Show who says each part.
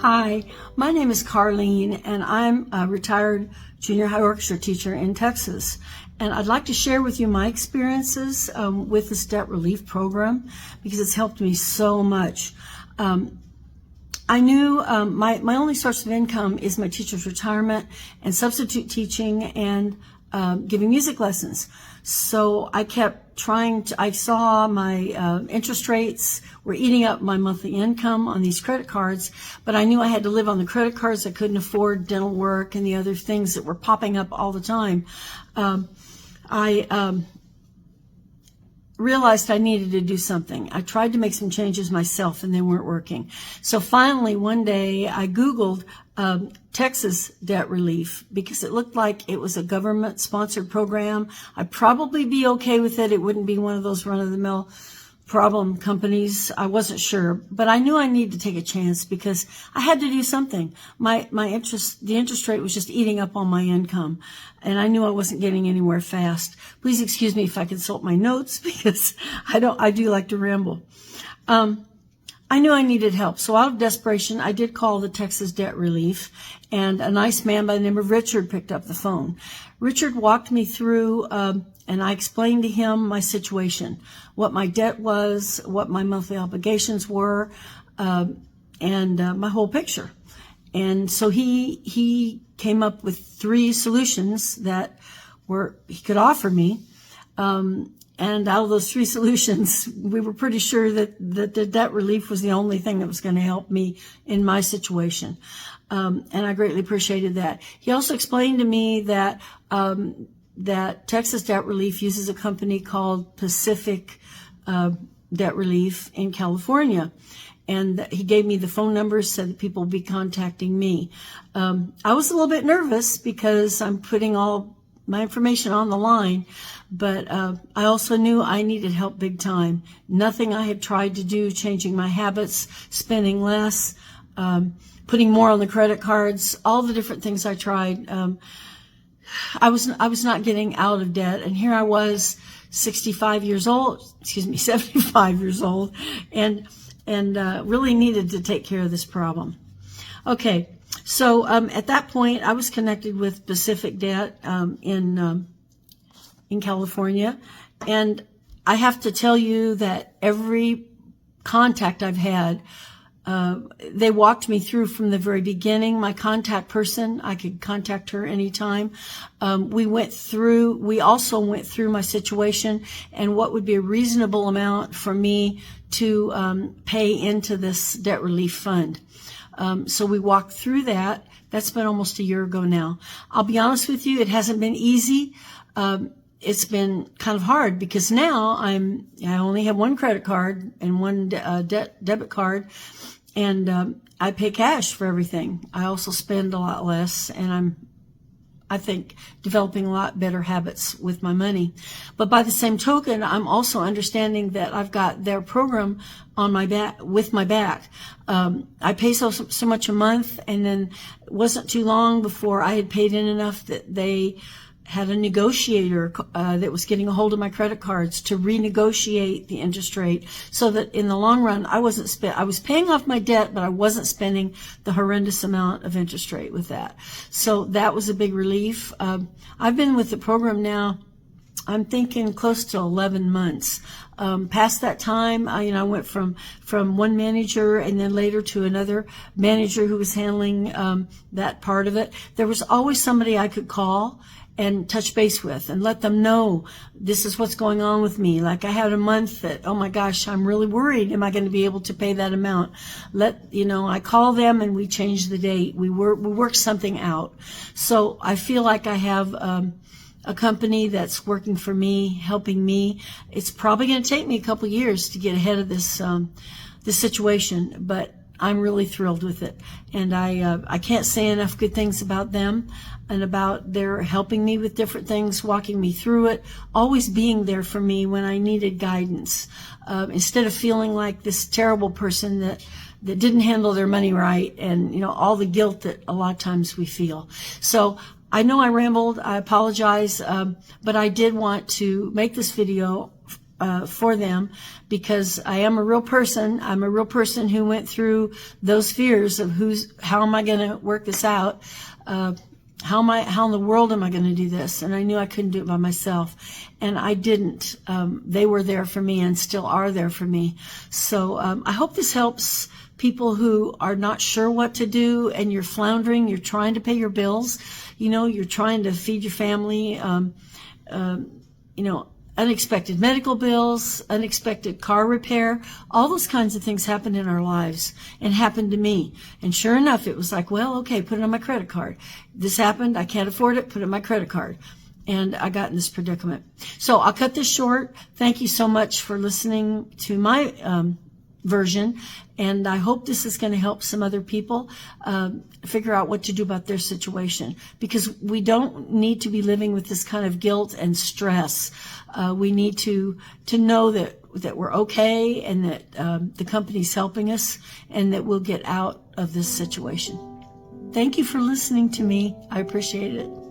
Speaker 1: Hi, my name is Carlene, and I'm a retired junior high orchestra teacher in Texas. And I'd like to share with you my experiences with this debt relief program because it's helped me so much. I knew my only source of income is my teacher's retirement and substitute teaching and giving music lessons. So I kept trying to, I saw my interest rates were eating up my monthly income on these credit cards, but I knew I had to live on the credit cards. I couldn't afford dental work and the other things that were popping up all the time. I realized I needed to do something. I tried to make some changes myself and they weren't working. So finally one day I Googled Texas debt relief because it looked like it was a government sponsored program. I'd probably be okay with it. It wouldn't be one of those run-of-the-mill problem companies. I wasn't sure, but I knew I needed to take a chance because I had to do something. The interest rate was just eating up all my income, and I knew I wasn't getting anywhere fast. Please excuse me if I consult my notes because I do like to ramble. I knew I needed help, so out of desperation, I did call the Texas Debt Relief, and a nice man by the name of Richard picked up the phone. Richard walked me through, and I explained to him my situation, what my debt was, what my monthly obligations were, and my whole picture. And so he came up with 3 solutions that he could offer me. And out of those 3 solutions, we were pretty sure that the debt relief was the only thing that was going to help me in my situation. And I greatly appreciated that. He also explained to me that Texas Debt Relief uses a company called Pacific Debt Relief in California. And he gave me the phone numbers, said that people would be contacting me. I was a little bit nervous because I'm putting all my information on the line, but I also knew I needed help big time. Nothing I had tried to do, changing my habits, spending less, putting more on the credit cards, all the different things I tried. I was not getting out of debt, and here I was, 75 years old, 75 years old, and really needed to take care of this problem. Okay. So at that point, I was connected with Pacific Debt in California, and I have to tell you that every contact I've had, they walked me through from the very beginning. My contact person, I could contact her anytime. We also went through my situation and what would be a reasonable amount for me to pay into this debt relief fund. So we walked through that. That's been almost a year ago now. I'll be honest with you, it hasn't been easy. It's been kind of hard because now I only have 1 credit card and 1 debit card, and I pay cash for everything. I also spend a lot less, and I think developing a lot better habits with my money. But by the same token, I'm also understanding that I've got their program on my back, with my back. I pay so much a month, and then it wasn't too long before I had paid in enough that they had a negotiator that was getting a hold of my credit cards to renegotiate the interest rate so that in the long run I was paying off my debt, but I wasn't spending the horrendous amount of interest rate with that. So that was a big relief. I've been with the program now, I'm thinking close to 11 months. Past that time, I went from one manager and then later to another manager who was handling that part of it. There was always somebody I could call and touch base with and let them know this is what's going on with me. Like I had a month that, oh my gosh, I'm really worried. Am I going to be able to pay that amount? I call them and we change the date. We work something out. So I feel like I have a company that's working for me, helping me. It's probably going to take me a couple years to get ahead of this situation, but I'm really thrilled with it. And I can't say enough good things about them and about their helping me with different things, walking me through it, always being there for me when I needed guidance. Instead of feeling like this terrible person that didn't handle their money right and, all the guilt that a lot of times we feel. So I know I rambled, I apologize, but I did want to make this video for them, because I am a real person. I'm a real person who went through those fears of how am I going to work this out? How in the world am I going to do this? And I knew I couldn't do it by myself. And I didn't. They were there for me and still are there for me. So I hope this helps people who are not sure what to do, and you're floundering, you're trying to pay your bills, you're trying to feed your family, unexpected medical bills, unexpected car repair, all those kinds of things happen in our lives, and happened to me. And sure enough, it was like, well, okay, put it on my credit card. This happened, I can't afford it, put it on my credit card. And I got in this predicament. So I'll cut this short. Thank you so much for listening to my version, and I hope this is going to help some other people figure out what to do about their situation, because we don't need to be living with this kind of guilt and stress. We need to know that we're okay, and that the company's helping us, and that we'll get out of this situation. Thank you for listening to me. I appreciate it.